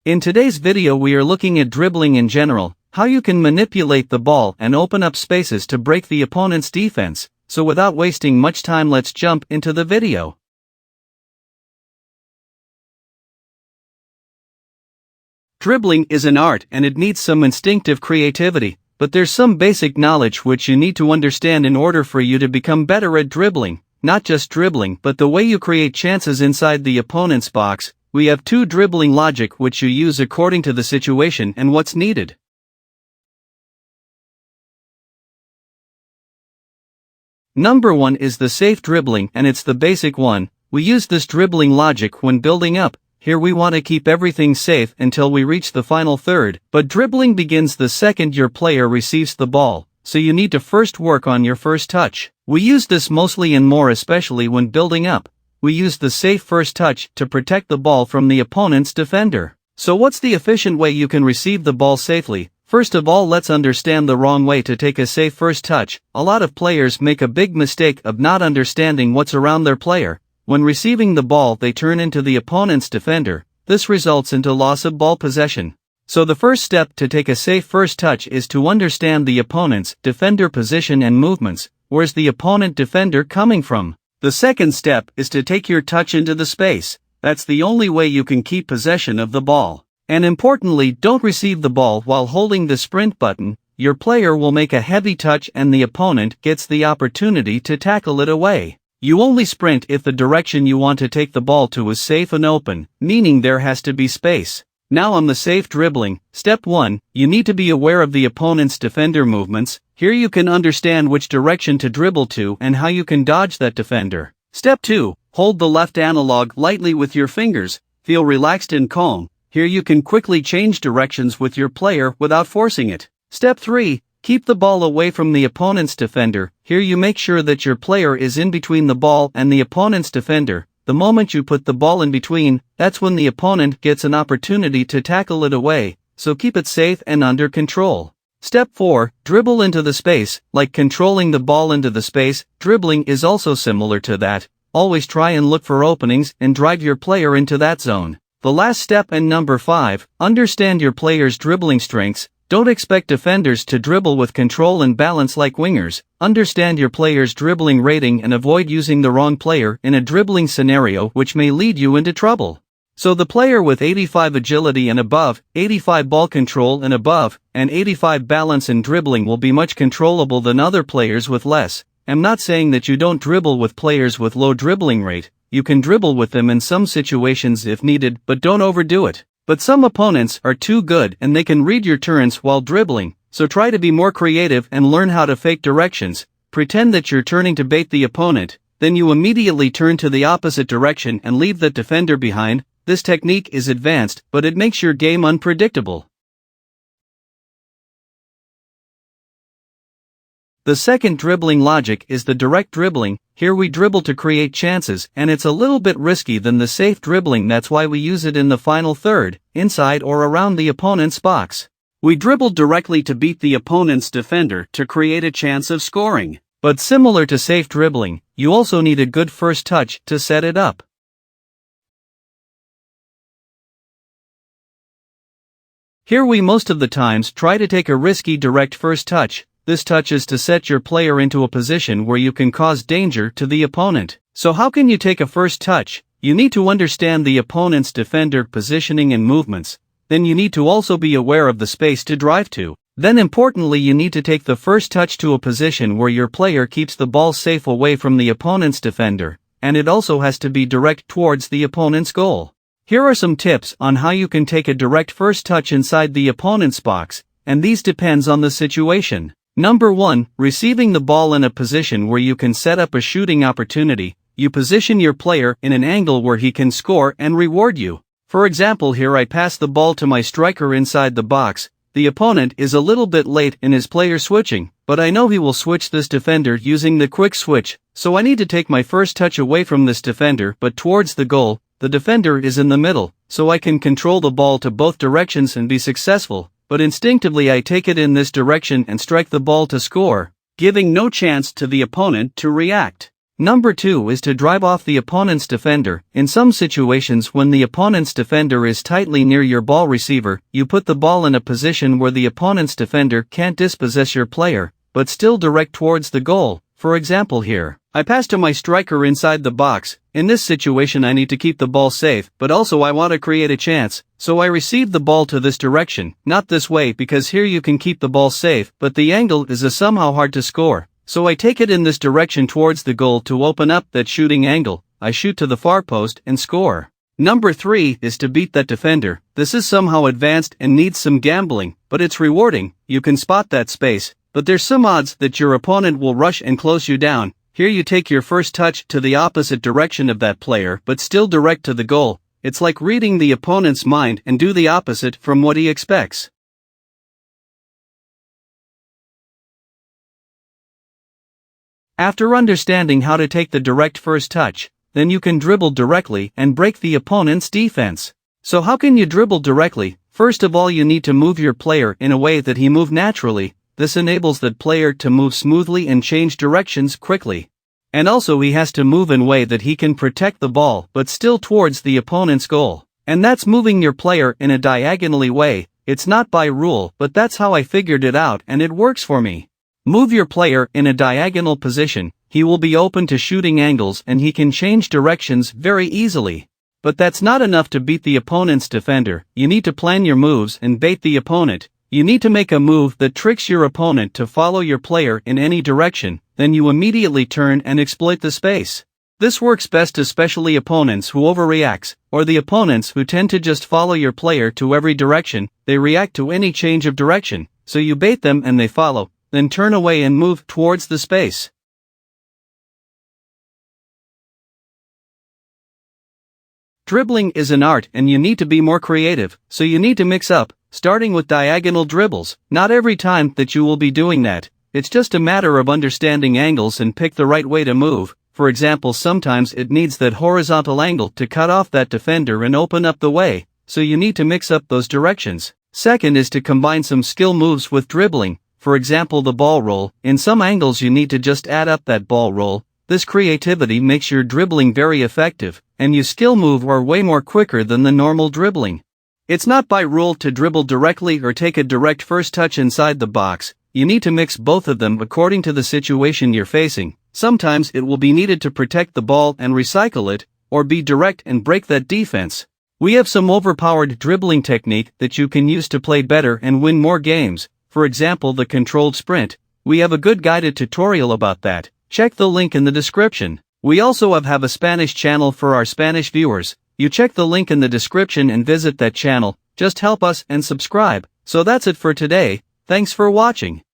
In today's video we are looking at dribbling in general, how you can manipulate the ball and open up spaces to break the opponent's defense. So without wasting much time, let's jump into the video. Dribbling is an art and it needs some instinctive creativity, but there's some basic knowledge which you need to understand in order for you to become better at dribbling. Not just dribbling, but the way you create chances inside the opponent's box. We have two dribbling logic which you use according to the situation and what's needed. Number 1 is the safe dribbling, and it's the basic one. We use this dribbling logic when building up. Here we want to keep everything safe until we reach the final third, but dribbling begins the second your player receives the ball, so you need to first work on your first touch. We use this mostly and more especially when building up. We use the safe first touch to protect the ball from the opponent's defender. So what's the efficient way you can receive the ball safely? First of all, let's understand the wrong way to take a safe first touch. A lot of players make a big mistake of not understanding what's around their player. When receiving the ball, they turn into the opponent's defender. This results into loss of ball possession. So the first step to take a safe first touch is to understand the opponent's defender position and movements. Where's the opponent defender coming from? The second step is to take your touch into the space. That's the only way you can keep possession of the ball. And importantly, don't receive the ball while holding the sprint button. Your player will make a heavy touch and the opponent gets the opportunity to tackle it away. You only sprint if the direction you want to take the ball to is safe and open, meaning there has to be space. Now on the safe dribbling, step 1, you need to be aware of the opponent's defender movements. Here you can understand which direction to dribble to and how you can dodge that defender. Step 2, hold the left analog lightly with your fingers. Feel relaxed and calm. Here you can quickly change directions with your player without forcing it. Step 3, keep the ball away from the opponent's defender. Here you make sure that your player is in between the ball and the opponent's defender. The moment you put the ball in between, that's when the opponent gets an opportunity to tackle it away, so keep it safe and under control. Step 4, dribble into the space. Like controlling the ball into the space, dribbling is also similar to that. Always try and look for openings and drive your player into that zone. The last step and number 5, understand your player's dribbling strengths. Don't expect defenders to dribble with control and balance like wingers. Understand your player's dribbling rating and avoid using the wrong player in a dribbling scenario which may lead you into trouble. So the player with 85 agility and above, 85 ball control and above, and 85 balance and dribbling will be much controllable than other players with less. I'm not saying that you don't dribble with players with low dribbling rate. You can dribble with them in some situations if needed, but don't overdo it. But some opponents are too good and they can read your turns while dribbling, so try to be more creative and learn how to fake directions. Pretend that you're turning to bait the opponent, then you immediately turn to the opposite direction and leave the defender behind. This technique is advanced, but it makes your game unpredictable. The second dribbling logic is the direct dribbling. Here we dribble to create chances, and it's a little bit risky than the safe dribbling. That's why we use it in the final third, inside or around the opponent's box. We dribble directly to beat the opponent's defender to create a chance of scoring. But similar to safe dribbling, you also need a good first touch to set it up. Here we most of the times try to take a risky direct first touch. This touch is to set your player into a position where you can cause danger to the opponent. So how can you take a first touch? You need to understand the opponent's defender positioning and movements. Then you need to also be aware of the space to drive to. Then importantly, you need to take the first touch to a position where your player keeps the ball safe away from the opponent's defender, and it also has to be direct towards the opponent's goal. Here are some tips on how you can take a direct first touch inside the opponent's box, and these depends on the situation. Number 1, receiving the ball in a position where you can set up a shooting opportunity. You position your player in an angle where he can score and reward you. For example, here I pass the ball to my striker inside the box. The opponent is a little bit late in his player switching, but I know he will switch this defender using the quick switch, so I need to take my first touch away from this defender but towards the goal. The defender is in the middle, so I can control the ball to both directions and be successful. But instinctively I take it in this direction and strike the ball to score, giving no chance to the opponent to react. Number 2 is to drive off the opponent's defender. In some situations when the opponent's defender is tightly near your ball receiver, you put the ball in a position where the opponent's defender can't dispossess your player, but still direct towards the goal. For example here, I pass to my striker inside the box. In this situation I need to keep the ball safe, but also I want to create a chance, so I receive the ball to this direction, not this way, because here you can keep the ball safe, but the angle is somehow hard to score. So I take it in this direction towards the goal to open up that shooting angle. I shoot to the far post and score. Number 3 is to beat that defender. This is somehow advanced and needs some gambling, but it's rewarding. You can spot that space, but there's some odds that your opponent will rush and close you down. Here you take your first touch to the opposite direction of that player but still direct to the goal. It's like reading the opponent's mind and do the opposite from what he expects. After understanding how to take the direct first touch, then you can dribble directly and break the opponent's defense. So how can you dribble directly? First of all, you need to move your player in a way that he moves naturally. This enables that player to move smoothly and change directions quickly. And also he has to move in a way that he can protect the ball but still towards the opponent's goal. And that's moving your player in a diagonally way. It's not by rule, but that's how I figured it out and it works for me. Move your player in a diagonal position, he will be open to shooting angles and he can change directions very easily. But that's not enough to beat the opponent's defender. You need to plan your moves and bait the opponent. You need to make a move that tricks your opponent to follow your player in any direction, then you immediately turn and exploit the space. This works best especially opponents who overreact, or the opponents who tend to just follow your player to every direction. They react to any change of direction, so you bait them and they follow. Then turn away and move towards the space. Dribbling is an art and you need to be more creative, so you need to mix up, starting with diagonal dribbles. Not every time that you will be doing that. It's just a matter of understanding angles and pick the right way to move. For example, sometimes it needs that horizontal angle to cut off that defender and open up the way, so you need to mix up those directions. Second is to combine some skill moves with dribbling. For example, the ball roll. In some angles you need to just add up that ball roll. This creativity makes your dribbling very effective, and your skill move are way more quicker than the normal dribbling. It's not by rule to dribble directly or take a direct first touch inside the box. You need to mix both of them according to the situation you're facing. Sometimes it will be needed to protect the ball and recycle it, or be direct and break that defense. We have some overpowered dribbling technique that you can use to play better and win more games. For example, the controlled sprint. We have a good guided tutorial about that. Check the link in the description. We also have a Spanish channel for our Spanish viewers. You check the link in the description and visit that channel. Just help us and subscribe. So that's it for today. Thanks for watching.